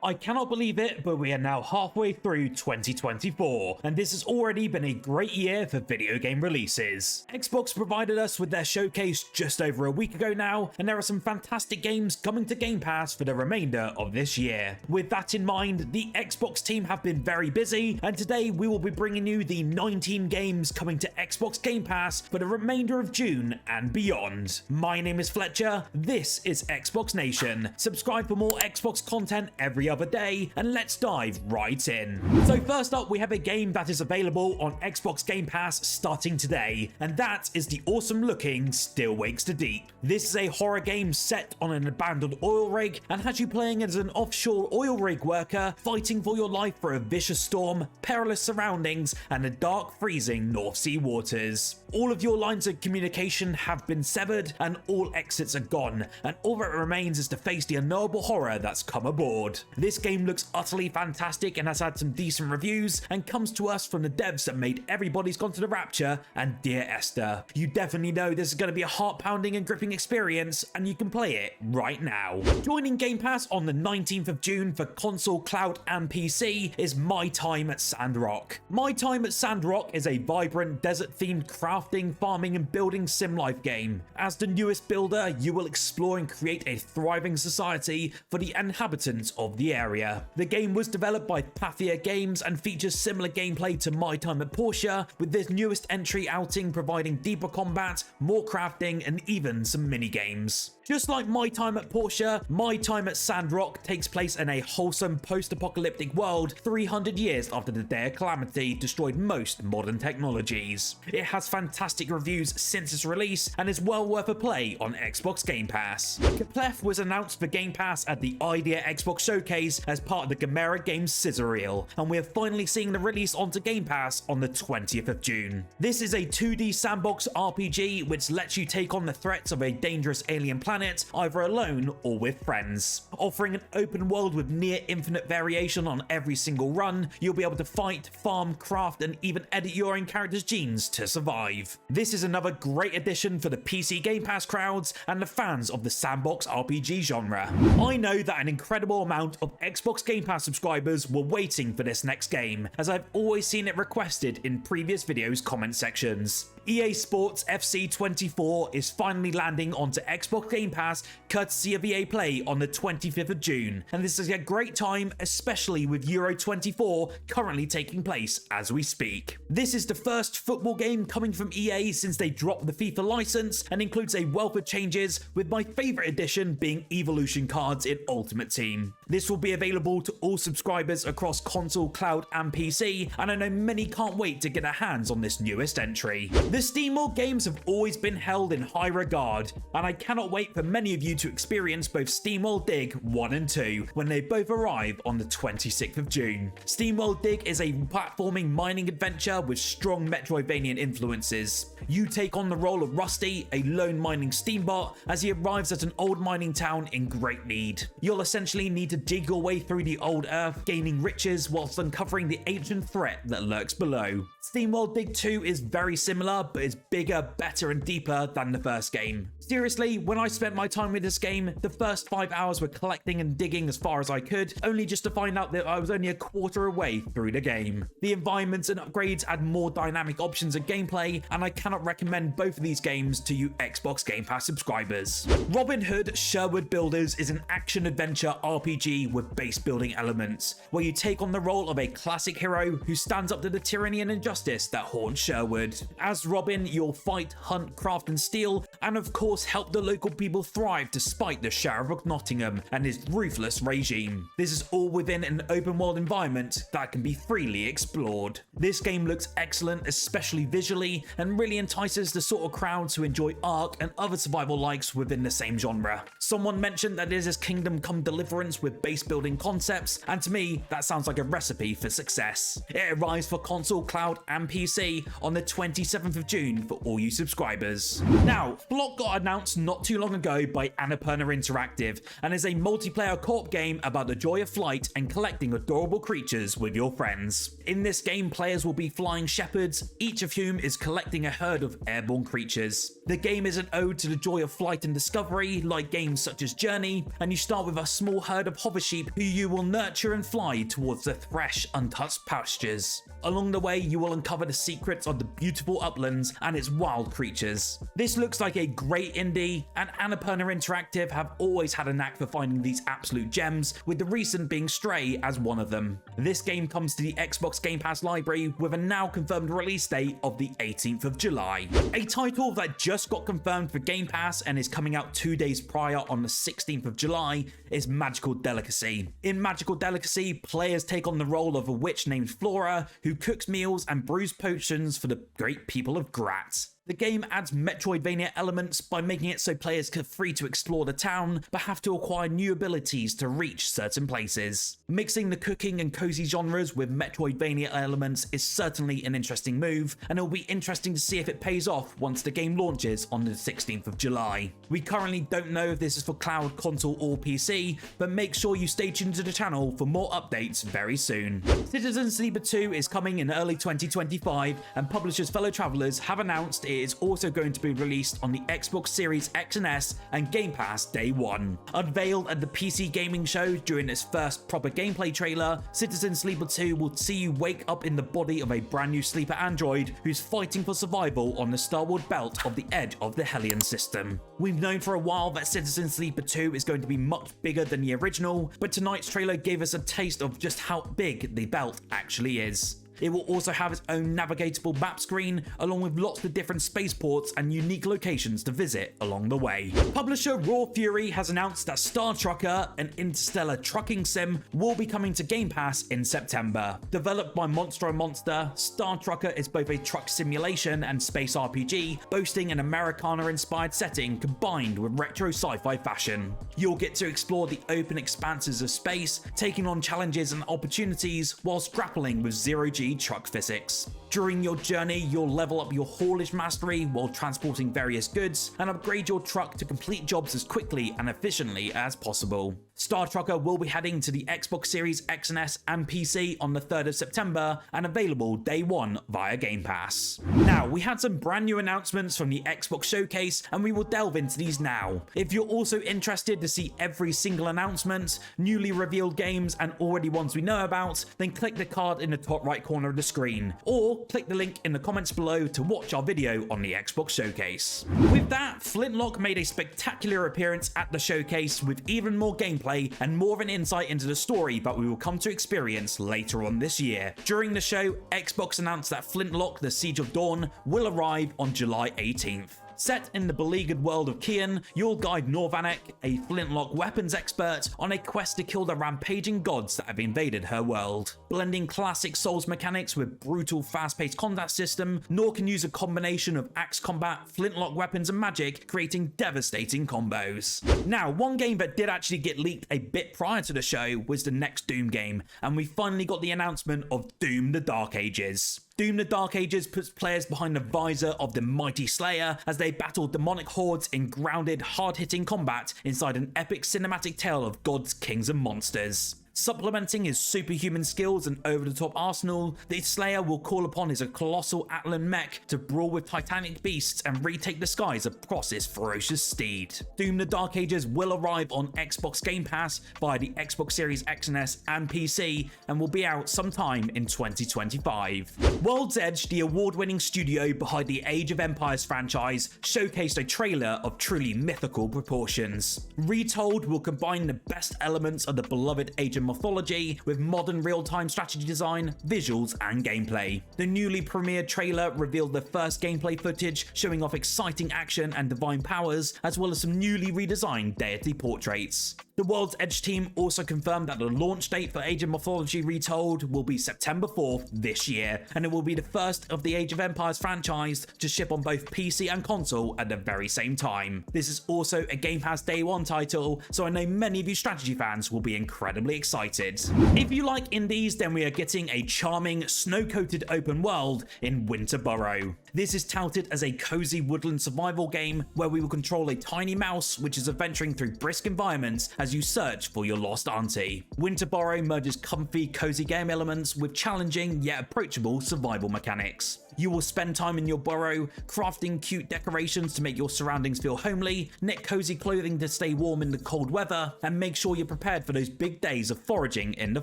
I cannot believe it, but we are now halfway through 2024, and this has already been a great year for video game releases. Xbox provided us with their showcase just over a week ago now, and there are some fantastic games coming to Game Pass for the remainder of this year. With that in mind, the Xbox team have been very busy, and today we will be bringing you the 19 games coming to Xbox Game Pass for the remainder of June and beyond. My name is Fletcher, this is Xbox Nation. Subscribe for more Xbox content every other day, and let's dive right in. So first up, we have a game that is available on Xbox Game Pass starting today, and that is the awesome looking Still Wakes the Deep. This is a horror game set on an abandoned oil rig and has you playing as an offshore oil rig worker fighting for your life through a vicious storm, perilous surroundings, and the dark freezing North Sea waters. All of your lines of communication have been severed and all exits are gone, and all that remains is to face the unknowable horror that's come aboard. This game looks utterly fantastic and has had some decent reviews, and comes to us from the devs that made Everybody's Gone to the Rapture and Dear Esther. You definitely know this is going to be a heart-pounding and gripping experience, and you can play it right now. Joining Game Pass on the 19th of June for console, cloud, and PC is My Time at Sandrock. My Time at Sandrock is a vibrant, desert-themed crafting, farming, and building sim life game. As the newest builder, you will explore and create a thriving society for the inhabitants of the area. The game was developed by Pathia Games and features similar gameplay to My Time at Portia, with this newest entry outing providing deeper combat, more crafting, and even some mini-games. Just like My Time at Portia, My Time at Sandrock takes place in a wholesome post-apocalyptic world 300 years after the Day of Calamity destroyed most modern technologies. It has fantastic reviews since its release and is well worth a play on Xbox Game Pass. Keplerth was announced for Game Pass at the Idea Xbox Showcase as part of the Gamera Games scissor reel, and we are finally seeing the release onto Game Pass on the 20th of June. This is a 2D sandbox RPG which lets you take on the threats of a dangerous alien planet either alone or with friends. Offering an open world with near infinite variation on every single run, you'll be able to fight, farm, craft, and even edit your own character's genes to survive. This is another great addition for the PC Game Pass crowds and the fans of the sandbox RPG genre. I know that an incredible amount of Xbox Game Pass subscribers were waiting for this next game, as I've always seen it requested in previous videos' comment sections. EA Sports FC 24 is finally landing onto Xbox Game Pass courtesy of EA Play on the 25th of June, and this is a great time, especially with Euro 24 currently taking place as we speak. This is the first football game coming from EA since they dropped the FIFA license, and includes a wealth of changes, with my favourite addition being Evolution cards in Ultimate Team. This will be available to all subscribers across console, cloud, and PC, and I know many can't wait to get their hands on this newest entry. The SteamWorld games have always been held in high regard, and I cannot wait for many of you to experience both SteamWorld Dig 1 and 2 when they both arrive on the 26th of June. SteamWorld Dig is a platforming mining adventure with strong Metroidvanian influences. You take on the role of Rusty, a lone mining steambot, as he arrives at an old mining town in great need. You'll essentially need to dig your way through the old earth, gaining riches whilst uncovering the ancient threat that lurks below. SteamWorld Dig 2 is very similar, but is bigger, better, and deeper than the first game. Seriously, when I spent my time with this game, the first 5 hours were collecting and digging as far as I could, only just to find out that I was only a quarter away through the game. The environments and upgrades add more dynamic options and gameplay, and I cannot recommend both of these games to you Xbox Game Pass subscribers. Robin Hood Sherwood Builders is an action-adventure RPG with base building elements, where you take on the role of a classic hero who stands up to the tyranny and injustice that haunts Sherwood. As Robin, you'll fight, hunt, craft, and steal, and of course help the local people thrive despite the Sheriff of Nottingham and his ruthless regime. This is all within an open world environment that can be freely explored. This game looks excellent, especially visually, and really entices the sort of crowds who enjoy Ark and other survival likes within the same genre. Someone mentioned that it is Kingdom Come Deliverance with base building concepts, and to me that sounds like a recipe for success. It arrives for console, cloud, and PC on the 27th of June for all you subscribers. Now, Flock got announced not too long ago by Annapurna Interactive and is a multiplayer co-op game about the joy of flight and collecting adorable creatures with your friends. In this game, players will be flying shepherds, each of whom is collecting a herd of airborne creatures. The game is an ode to the joy of flight and discovery, like games such as Journey, and you start with a small herd of hover sheep who you will nurture and fly towards the fresh, untouched pastures. Along the way, you will uncover the secrets of the beautiful uplands and its wild creatures. This looks like a great indie, and Annapurna Interactive have always had a knack for finding these absolute gems, with the recent being Stray as one of them. This game comes to the Xbox Game Pass library with a now confirmed release date of the 18th of July. A title that just got confirmed for Game Pass and is coming out 2 days prior on the 16th of July is Magical Delicacy. In Magical Delicacy, players take on the role of a witch named Flora who cooks meals and brews potions for the great people of Grat. The game adds Metroidvania elements by making it so players are free to explore the town, but have to acquire new abilities to reach certain places. Mixing the cooking and cozy genres with Metroidvania elements is certainly an interesting move, and it'll be interesting to see if it pays off once the game launches on the 16th of July. We currently don't know if this is for cloud, console, or PC, but make sure you stay tuned to the channel for more updates very soon. Citizen Sleeper 2 is coming in early 2025, and publishers Fellow Travelers have announced it is also going to be released on the Xbox Series X and S and Game Pass day one. Unveiled at the PC Gaming Show during its first proper gameplay trailer, Citizen Sleeper 2 will see you wake up in the body of a brand new sleeper android who's fighting for survival on the starboard belt of the edge of the Hellion system. We've known for a while that Citizen Sleeper 2 is going to be much bigger than the original, but tonight's trailer gave us a taste of just how big the belt actually is. It will also have its own navigatable map screen, along with lots of different spaceports and unique locations to visit along the way. Publisher Raw Fury has announced that Star Trucker, an interstellar trucking sim, will be coming to Game Pass in September. Developed by Monster & Monster, Star Trucker is both a truck simulation and space RPG, boasting an Americana-inspired setting combined with retro sci-fi fashion. You'll get to explore the open expanses of space, taking on challenges and opportunities whilst grappling with zero-G truck physics. During your journey, you'll level up your haulage mastery while transporting various goods and upgrade your truck to complete jobs as quickly and efficiently as possible. Star Trucker will be heading to the Xbox Series X and S and PC on the 3rd of September and available day one via Game Pass. Now, we had some brand new announcements from the Xbox Showcase and we will delve into these now. If you're also interested to see every single announcement, newly revealed games and already ones we know about, then click the card in the top right corner of the screen, or click the link in the comments below to watch our video on the Xbox Showcase. With that, Flintlock made a spectacular appearance at the showcase with even more gameplay and more of an insight into the story that we will come to experience later on this year. During the show, Xbox announced that Flintlock: The Siege of Dawn will arrive on July 18th. Set in the beleaguered world of Kian, you'll guide Norvanek, a Flintlock weapons expert, on a quest to kill the rampaging gods that have invaded her world. Blending classic Souls mechanics with brutal fast-paced combat system, Nor can use a combination of axe combat, Flintlock weapons and magic, creating devastating combos. Now, one game that did actually get leaked a bit prior to the show was the next Doom game, and we finally got the announcement of Doom: The Dark Ages. Doom: The Dark Ages puts players behind the visor of the mighty Slayer as they battle demonic hordes in grounded, hard-hitting combat inside an epic cinematic tale of gods, kings and monsters. Supplementing his superhuman skills and over-the-top arsenal, the Slayer will call upon his colossal Atlan mech to brawl with titanic beasts and retake the skies across his ferocious steed. Doom: The Dark Ages will arrive on Xbox Game Pass via the Xbox Series X and S and PC, and will be out sometime in 2025. World's Edge, the award-winning studio behind the Age of Empires franchise, showcased a trailer of truly mythical proportions. Retold will combine the best elements of the beloved Age of Mythology with modern real-time strategy design, visuals and gameplay. The newly premiered trailer revealed the first gameplay footage showing off exciting action and divine powers, as well as some newly redesigned deity portraits. The World's Edge team also confirmed that the launch date for Age of Mythology Retold will be September 4th this year, and it will be the first of the Age of Empires franchise to ship on both PC and console at the very same time. This is also a Game Pass Day 1 title, so I know many of you strategy fans will be incredibly excited. If you like indies, then we are getting a charming, snow-coated open world in Winter Burrow. This is touted as a cozy woodland survival game where we will control a tiny mouse which is adventuring through brisk environments as you search for your lost auntie. Winter Burrow merges comfy, cozy game elements with challenging yet approachable survival mechanics. You will spend time in your burrow, crafting cute decorations to make your surroundings feel homely, knit cozy clothing to stay warm in the cold weather, and make sure you're prepared for those big days of foraging in the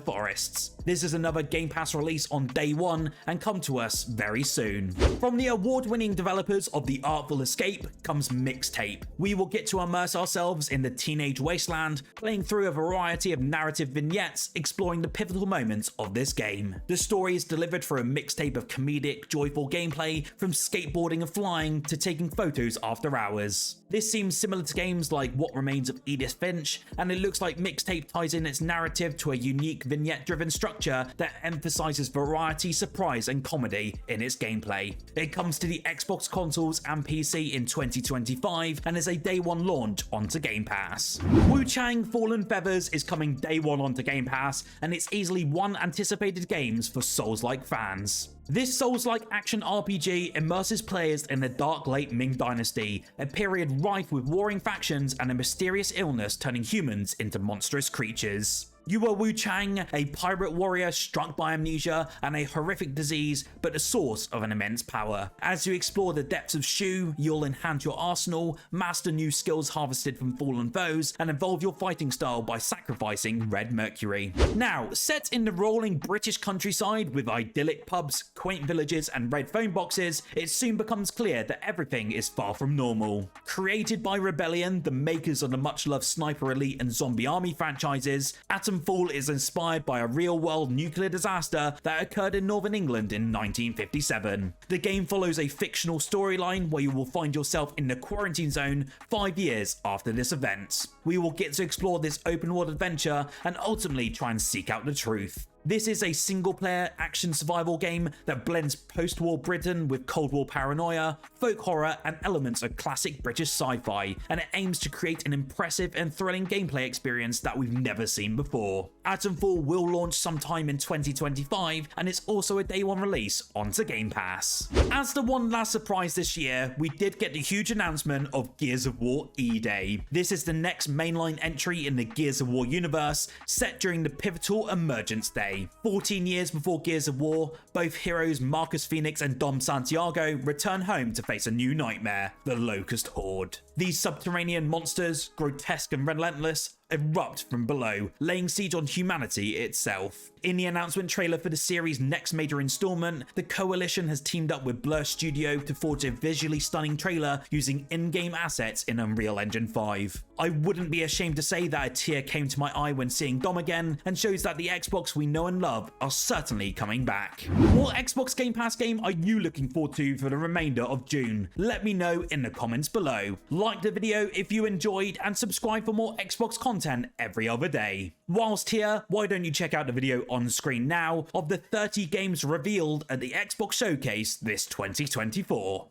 forests. This is another Game Pass release on day 1 and come to us very soon. From the award-winning developers of The Artful Escape comes Mixtape. We will get to immerse ourselves in the teenage wasteland, playing through a variety of narrative vignettes exploring the pivotal moments of this game. The story is delivered through a mixtape of comedic, joyful gameplay, from skateboarding and flying to taking photos after hours. This seems similar to games like What Remains of Edith Finch, and it looks like Mixtape ties in its narrative to a unique vignette-driven structure that emphasizes variety, surprise, and comedy in its gameplay. It comes to the Xbox consoles and PC in 2025 and is a day 1 launch onto Game Pass. WUCHANG Fallen Feathers is coming day 1 onto Game Pass, and it's easily one anticipated games for Souls-like fans. This Souls-like action RPG immerses players in the dark late Ming Dynasty, a period rife with warring factions and a mysterious illness turning humans into monstrous creatures. You are WUCHANG, a pirate warrior struck by amnesia and a horrific disease, but the source of an immense power. As you explore the depths of Shu, you'll enhance your arsenal, master new skills harvested from fallen foes, and evolve your fighting style by sacrificing Red Mercury. Now, set in the rolling British countryside with idyllic pubs, quaint villages, and red phone boxes, it soon becomes clear that everything is far from normal. Created by Rebellion, the makers of the much-loved Sniper Elite and Zombie Army franchises, Atomfall is inspired by a real-world nuclear disaster that occurred in Northern England in 1957. The game follows a fictional storyline where you will find yourself in the quarantine zone 5 years after this event. We will get to explore this open-world adventure and ultimately try and seek out the truth. This is a single-player action survival game that blends post-war Britain with Cold War paranoia, folk horror, and elements of classic British sci-fi, and it aims to create an impressive and thrilling gameplay experience that we've never seen before. Atomfall will launch sometime in 2025, and it's also a day 1 release onto Game Pass. As the one last surprise this year, we did get the huge announcement of Gears of War E-Day. This is the next mainline entry in the Gears of War universe, set during the pivotal Emergence Day. 14 years before Gears of War, both heroes Marcus Phoenix and Dom Santiago return home to face a new nightmare, the Locust Horde. These subterranean monsters, grotesque and relentless, erupt from below, laying siege on humanity itself. In the announcement trailer for the series' next major installment, the Coalition has teamed up with Blur Studio to forge a visually stunning trailer using in-game assets in Unreal Engine 5. I wouldn't be ashamed to say that a tear came to my eye when seeing Dom again, and shows that the Xbox we know and love are certainly coming back. What Xbox Game Pass game are you looking forward to for the remainder of June? Let me know in the comments below. Like the video if you enjoyed, and subscribe for more Xbox content every other day. Whilst here, why don't you check out the video on screen now of the 30 games revealed at the Xbox Showcase this 2024.